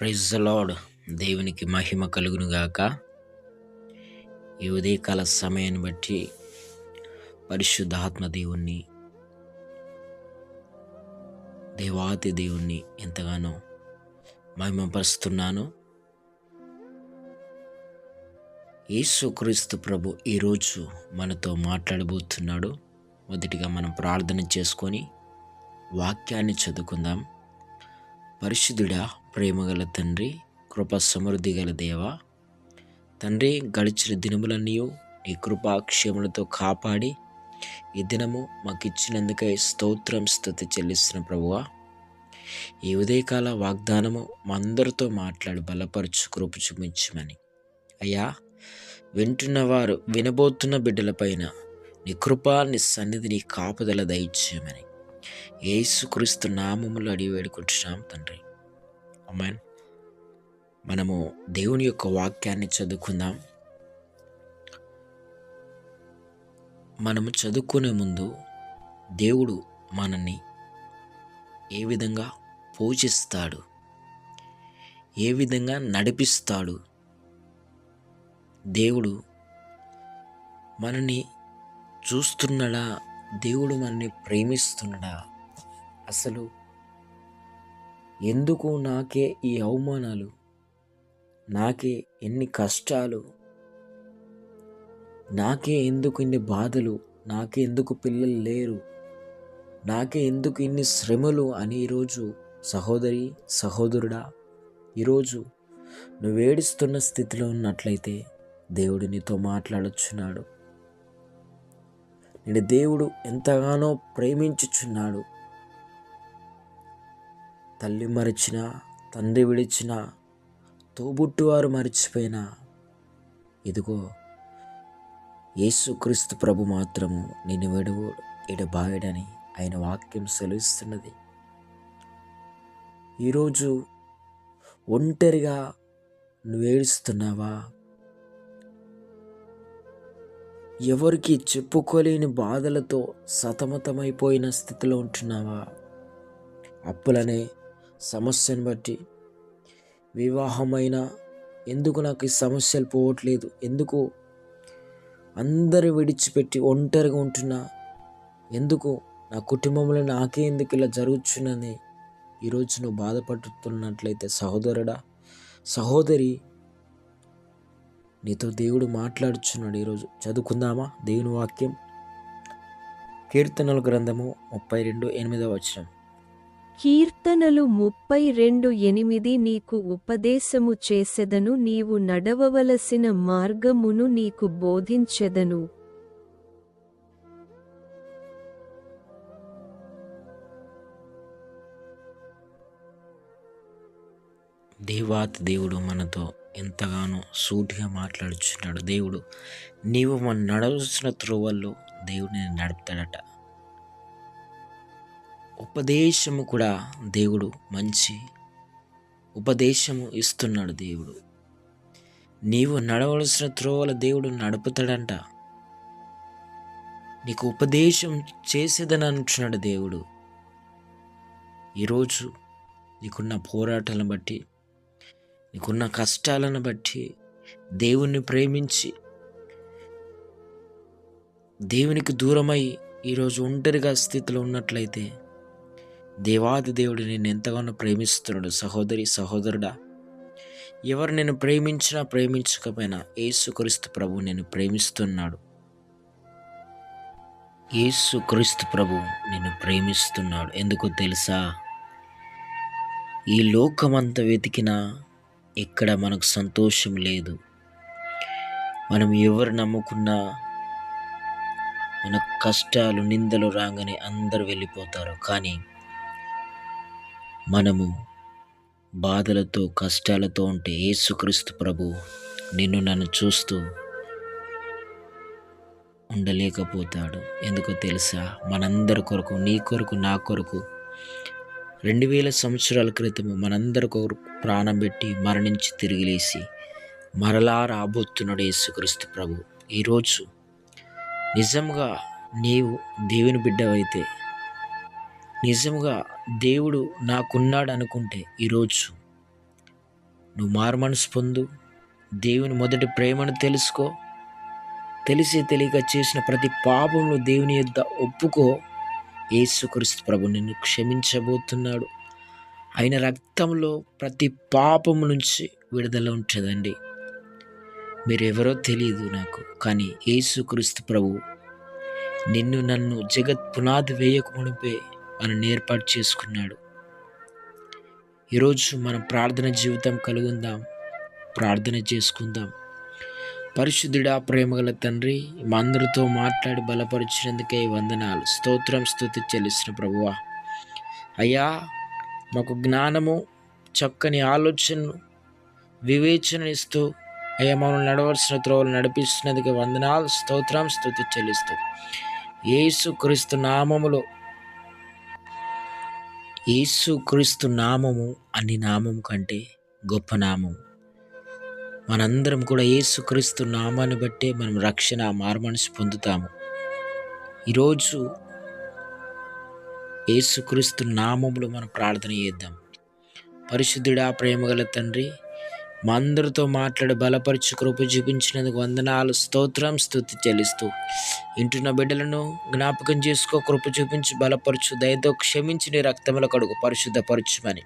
Praise the lord. దేవునికి మహిమ కలుగును గాక. ఈ ఉదయకాల సమయాన్ని బట్టి పరిశుద్ధాత్మ దేవుణ్ణి, దేవాతి దేవుణ్ణి ఎంతగానో మహిమపరుస్తున్నాను. యేసుక్రీస్తు ప్రభు ఈరోజు మనతో మాట్లాడబోతున్నాడు. మొదటిగా మనం ప్రార్థన చేసుకొని వాక్యాన్ని చదువుకుందాం. పరిశుద్ధుడా, ప్రేమగల తండ్రి, కృప సమృద్ధి గల దేవా, తండ్రి, గడిచిన దినములన్నీ నీ కృపాక్షేములతో కాపాడి ఈ దినము మాకు ఇచ్చినందుకై స్తోత్రం, స్తుతి చెల్లిస్తున్న ప్రభువా, ఈ ఉదయకాల వాగ్దానము మా అందరితో మాట్లాడి బలపరచు, కృప చూపించమని. అయ్యా, వింటున్నవారు, వినబోతున్న బిడ్డలపైన నీ కృపా, నీ సన్నిధి, నీ కాపుదల దయచేయమని యేసుక్రీస్తు నామములో అడిగి వేడుకుంటున్నాం తండ్రి. ఆమేన్. మనము దేవుని యొక్క వాక్యాన్ని చదువుకుందాం. మనము చదువుకునే ముందు దేవుడు మనల్ని ఏ విధంగా పోషిస్తాడు, ఏ విధంగా నడిపిస్తాడు, దేవుడు మనని చూస్తున్నాడా, దేవుడు మనని ప్రేమిస్తున్నాడా, అసలు ఎందుకు నాకే ఈ అవమానాలు, నాకే ఎన్ని కష్టాలు, నాకే ఎందుకు ఇన్ని బాధలు, నాకే ఎందుకు పిల్లలు లేరు, నాకే ఎందుకు ఇన్ని శ్రమలు అని ఈరోజు సహోదరి, సహోదరుడా, ఈరోజు నువ్వు ఏడుస్తున్న స్థితిలో ఉన్నట్లయితే దేవుడు నీతో మాట్లాడుచున్నాడు. నేను దేవుడు ఎంతగానో ప్రేమించుచున్నాడు. తల్లి మరిచినా, తండ్రి విడిచినా, తోబుట్టువారు మరిచిపోయినా, ఇదిగో యేసుక్రీస్తు ప్రభు మాత్రము నిన్ను ఎడబాయడని ఆయన వాక్యం సెలవిస్తున్నది. ఈరోజు ఒంటరిగా నువ్వు ఏడుస్తున్నావా? ఎవరికి చెప్పుకోలేని బాధలతో సతమతమైపోయిన స్థితిలో ఉంటున్నావా? అప్పులనే సమస్యను బట్టి, వివాహమైన ఎందుకు నాకు ఈ సమస్యలు పోవట్లేదు, ఎందుకు అందరు విడిచిపెట్టి ఒంటరిగా ఉంటున్నా, ఎందుకు నా కుటుంబంలో నాకే ఎందుకు ఇలా జరుగుతున్నది, ఈరోజు నువ్వు బాధపడుతున్నట్లయితే సహోదరుడా, సహోదరి, నీతో దేవుడు మాట్లాడుచున్నాడు. ఈరోజు చదువుకుందామా దేవుని వాక్యం? కీర్తనల గ్రంథము 32:8. కీర్తనలు 32:8. నీకు ఉపదేశము చేసెదను, నీవు నడవవలసిన మార్గమును నీకు బోధించెదను. దేవాతి దేవుడు మనతో ఎంతగానో సూటిగా మాట్లాడుచున్నాడు. దేవుడు నీవు మన నడవలసిన త్రోవల్లో దేవుడిని నడుపుతాడట. ఉపదేశము కూడా దేవుడు మంచి ఉపదేశము ఇస్తున్నాడు. దేవుడు నీవు నడవలసిన త్రోవల దేవుడు నడుపుతాడంట. నీకు ఉపదేశం చేసేదని అంటున్నాడు దేవుడు. ఈరోజు నీకున్న పోరాటాలను బట్టి, నీకున్న కష్టాలను బట్టి, దేవుణ్ణి ప్రేమించి దేవునికి దూరమై ఈరోజు ఒంటరిగా స్థితిలో ఉన్నట్లయితే దేవాది దేవుడు నేను ఎంతగానో ప్రేమిస్తున్నాడు. సహోదరి, సహోదరుడా, ఎవరు నేను ప్రేమించినా ప్రేమించకపోయినా యేసుక్రీస్తు ప్రభు నేను ప్రేమిస్తున్నాడు. యేసుక్రీస్తు ప్రభు నేను ప్రేమిస్తున్నాడు. ఎందుకో తెలుసా? ఈ లోకమంతా వెతికినా ఎక్కడ మనకు సంతోషం లేదు. మనం ఎవరు నమ్ముకున్నా మన కష్టాలు, నిందలు రాగానే అందరూ వెళ్ళిపోతారు. కానీ మనము బాధలతో, కష్టాలతో ఉంటే యేసుక్రీస్తు ప్రభు నిన్ను నన్ను చూస్తూ ఉండలేకపోతాడు. ఎందుకో తెలుసా? మనందరి కొరకు, నీ కొరకు, నా కొరకు 2000 సంవత్సరాల క్రితము మనందరి కొరకు ప్రాణం పెట్టి మరణించి తిరిగి లేచి మరలా రాబోతున్నాడు యేసుక్రీస్తు ప్రభు. ఈరోజు నిజంగా నీవు దేవుని బిడ్డవైతే, నిజంగా దేవుడు నాకున్నాడు అనుకుంటే ఈరోజు నువ్వు మారుమనసు పొందు, దేవుని మొదటి ప్రేమను తెలుసుకో. తెలిసి తెలియక చేసిన ప్రతి పాపంలో దేవుని యొద్ద ఒప్పుకో. యేసుక్రీస్తు ప్రభు నిన్ను క్షమించబోతున్నాడు. ఆయన రక్తంలో ప్రతి పాపము నుంచి విడుదల ఉంటుందండి. మీరెవరో తెలియదు నాకు, కానీ యేసుక్రీస్తు ప్రభు నిన్ను నన్ను జగత్ పునాది వేయక మునిపే మనల్ని ఏర్పాటు చేసుకున్నాడు. ఈరోజు మనం ప్రార్థన జీవితం కలుగుందాం, ప్రార్థన చేసుకుందాం. పరిశుద్ధుడా, ప్రేమగల తండ్రి, మా అందరితో మాట్లాడి బలపరిచినందుకే వందనాలు. స్తోత్రం, స్తుతి చెల్లిస్తున్న ప్రభువా. అయ్యా, మాకు జ్ఞానము, చక్కని ఆలోచనను, వివేచన ఇస్తూ అయ్యా మమ్మల్ని నడవలసిన త్రోవలు నడిపిస్తున్నందుకే వందనాలు. స్తోత్రం, స్తుతి చెల్లిస్తూ యేసుక్రీస్తు నామములో, యేసుక్రీస్తు నామము అన్ని నామము కంటే గొప్ప నామము. మనందరం కూడా యేసుక్రీస్తు నామాన్ని బట్టే మనం రక్షణ, మారుమనసు పొందుతాము. ఈరోజు యేసుక్రీస్తు నామములో మనం ప్రార్థన చేద్దాం. పరిశుద్ధుడా, ప్రేమగల తండ్రి, మా అందరితో మాట్లాడి బలపరిచి కృప చూపించినందుకు వందనాలు. స్తోత్రం, స్తుతి చెల్లిస్తూ ఇంటున్న బిడ్డలను జ్ఞాపకం చేసుకో, కృప చూపించి బలపరచు, దయతో క్షమించి నీ రక్తముల కడుగు పరిశుద్ధపరచుమని.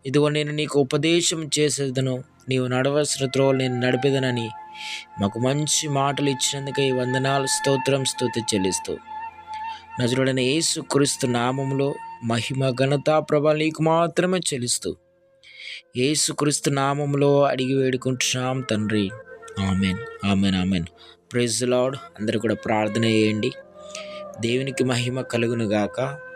ఇదిగో నేను నీకు ఉపదేశం చేసేదను, నీవు నడవలసిన త్రోవలు నేను నడిపేదనని మాకు మంచి మాటలు ఇచ్చినందుకే వందనాలు. స్తోత్రం, స్తుతి చెల్లిస్తూ నజరుడైన యేసుక్రీస్తు నామములో మహిమ, ఘనత, ప్రభావం నీకు మాత్రమే చెల్లిస్తూ యేసుక్రీస్తు నామములో అడిగి వేడుకుంటున్నాం తండ్రి. Amen, amen, amen. Praise the Lord. అందరూ కూడా ప్రార్థన చేయండి. దేవునికి మహిమ కలుగును గాక.